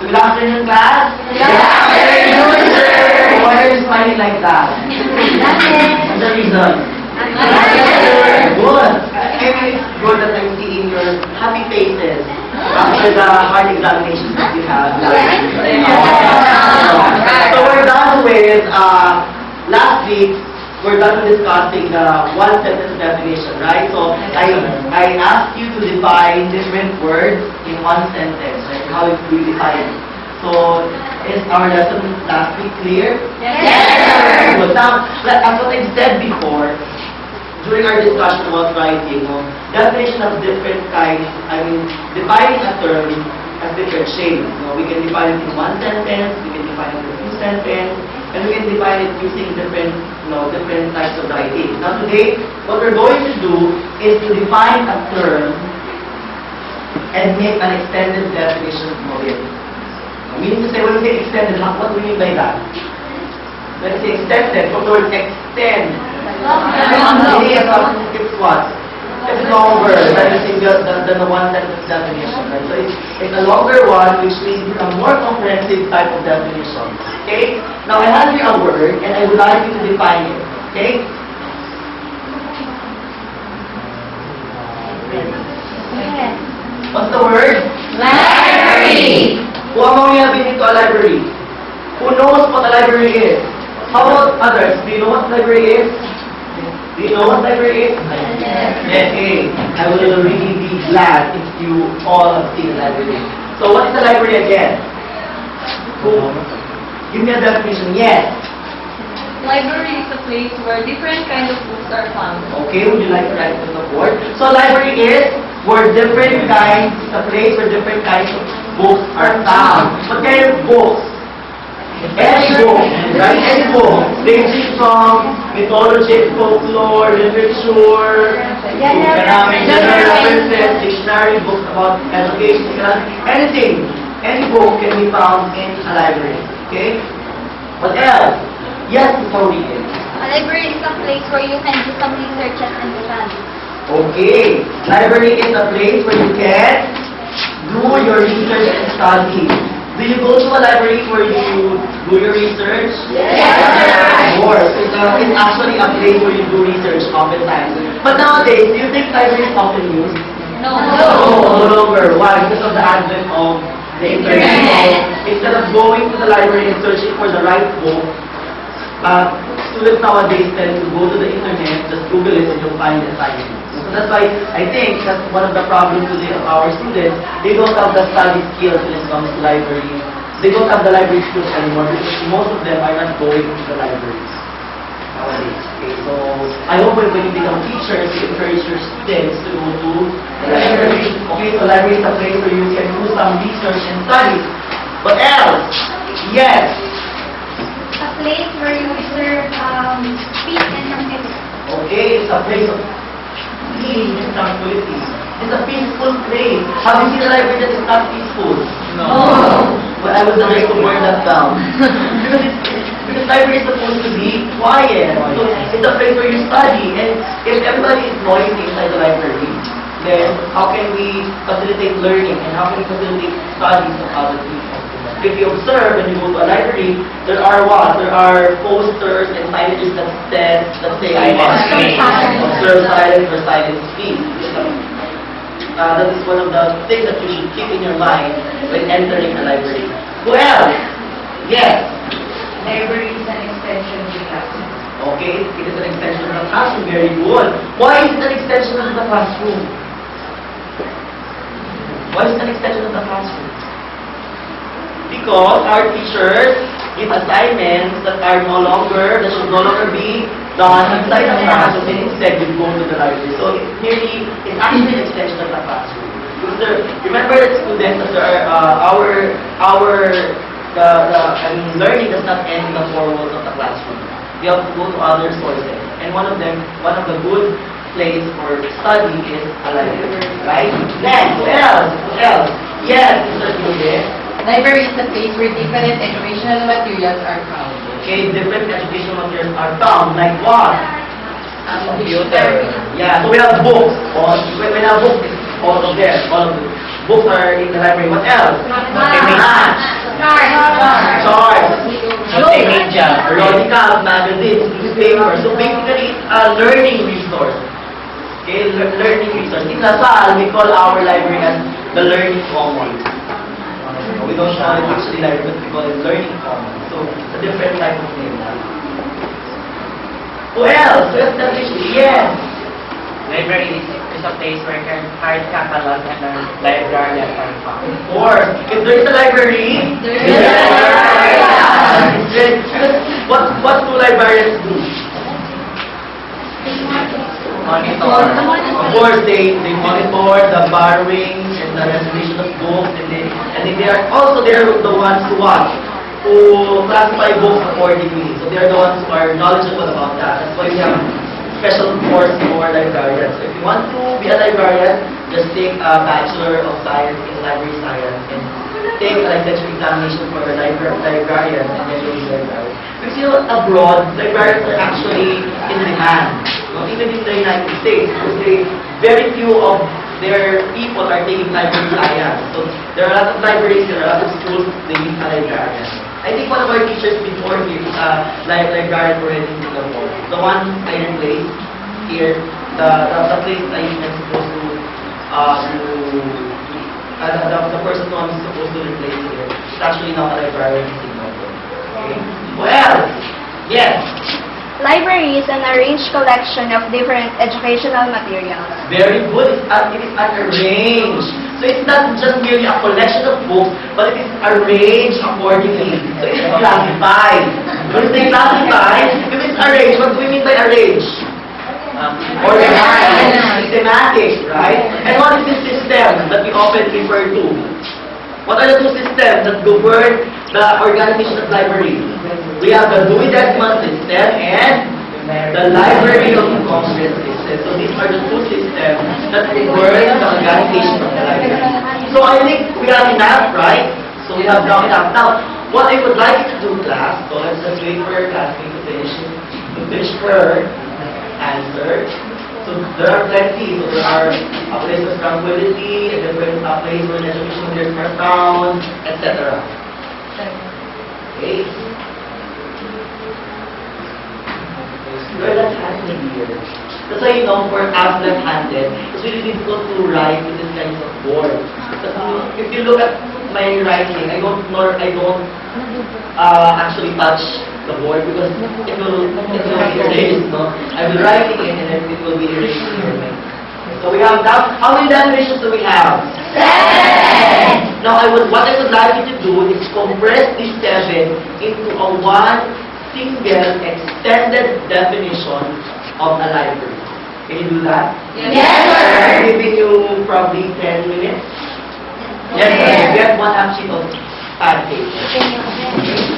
Good afternoon, class. Good afternoon, sir. Why are you smiling like that? What's the reason? Good. Maybe it's good that I'm seeing your happy faces after the hard examinations that you have last week. So we're done with, last week, we're done discussing the one-sentence definition, right? So I asked you to define different words in one sentence, right? How do you define it? So is our lesson last week clear? Yes, sir. Good. Now, as what I said before, during our discussion about writing, definition of different kinds, defining a term has different shades. We can define it in one sentence, we can define it in two sentences, and we can define it using different types of writing. Now today, what we're going to do is to define a term and make an extended definition of it. Meaning to say, when we say extended, what do we mean by that? When we say extended, from the word extend, it's what? It's longer than the one sentence definition. Right? So it's a longer one, which means it's a more comprehensive type of definition. Okay? Now I have here a word, and I would like you to define it. Okay? What's the word? Library. Who among you have been into a library? Who knows what a library is? How about others? Do you know what library is? Do you know what library is? Okay. I will really be glad if you all have seen a library. So what is a library again? Who? Give me a definition. Yes. Library is a place where different kinds of books are found. Okay, would you like to write it on the board? So library is where different kinds, it's a place where different kinds of books are found. What kind of books? Any book, right? Any book. Ranging from mythology, folklore, literature, economic, general references, dictionary, books about education, anything. Any book can be found in a library. Okay? What else? Yes, before we end. A library is a place where you can do some researches and study. Okay. Library is a place where you can do your research and study. Do you go to a library where you do your research? Yes, sir. Of course. It's actually a place where you do research oftentimes. But nowadays, do you think library is often used? No. No longer. Why? Because of the advent of the internet. So, instead of going to the library and searching for the right book, students nowadays tend to go to the internet, just Google it, and you'll find the assignment. So that's why I think that's one of the problems today of our students. They don't have the study skills when it comes to library. They don't have the library skills anymore because most of them are not going to the libraries nowadays. Okay, so I hope when you become teachers, you encourage your students to go to the library. Okay, so library is a place where you can do some research and study. What else? Yes. A place where you observe peace and tranquility. Okay, it's a place of peace and tranquility. It's a peaceful place. Have you seen a library that is not peaceful? No. But I would like to burn that down. because library is supposed to be quiet. So it's a place where you study. And if everybody is noisy inside the library, then how can we facilitate learning and how can we facilitate studies of other people? If you observe when you go to a library, there are what? There are posters and signages that say observe silence or silent speech. That is one of the things that you should keep in your mind when entering a library. Who else? Yes. Library is an extension of the classroom. Okay, it is an extension of the classroom. Very good. Why is it an extension of the classroom? Why is it an extension of the classroom? Because our teachers give assignments that should no longer be done inside the classroom, and instead you go to the library. So it's actually an extension of the classroom. Because remember that students, that learning does not end in the four walls of the classroom. You have to go to other sources, and one of the good place for study is a library, right? Next, what else? Yes, Mr. Juliet. Library is a place where different educational materials are found. Okay, different educational materials are found, like what? Computer. Yeah, so we have books. When a book is also there, all of the books are in the library. What else? Math. Charts. Multimedia. Periodical, magazines, newspapers. So basically, it's a learning resource. Okay, learning resource. In Lasal, we call our library as the Learning Commons. We don't call it actually library, but we call it Learning Commons. So it's a different type of name. Who else? Who else does this? Yes. Library is a place where you can hard catalog and a librarian can found. Or, if there's a library, There's there's a librarian. What do librarians do? Monitor. Of course, they monitor the borrowing and the reservation of books, and they are also they are the ones who classify books accordingly. So they are the ones who are knowledgeable about that. That's why we have special course for librarians. So if you want to be a librarian, just take a Bachelor of Science in Library Science and take a licensure examination for a librarian, and then you'll be a librarian. Because you know, abroad, librarians are actually in demand. No? Even in the United States, because very few of their people are taking library science. So there are a lot of libraries, there are a lot of schools, they need a librarian. I think one of our teachers before here is a librarian already in Singapore. The one I replaced here, the place I am supposed to, the person who I'm supposed to replace here is actually now a librarian in Singapore. Okay? Well, yes, Library is an arranged collection of different educational materials. very good. It is arranged. So it's not just merely a collection of books, but it is arranged accordingly. So it is classified. When we say classified, if it's arranged, what do we mean by arranged? Organized. Systematic, right? And what is this system that we often refer to? What are the two systems that govern the organization of libraries? We have the Dewey Decimal System and the Library of Congress System. So these are the two systems that govern the organization of the library. So I think we have enough, right? So we have now enough. Now, what I would like you to do, class, so let's just wait for your classmate to finish her answer. So there are plenty. So there are a place of tranquility, a different place where education leaders are found, etc. Okay? You're left-handed here. That's why, you know, for us left-handed, it's really difficult to write with this kinds of board. Because if you look at my writing, I don't actually touch the board because it will be erased, no? I will writing it and then it will be erased here. So we have now, how many definitions do we have? 7! Now what I would like you to do is compress these 7 into a one single extended definition of a library. Can you do that? Yes, sir. I'm giving you probably 10 minutes. Yes, sir. You get one half sheet of pad paper.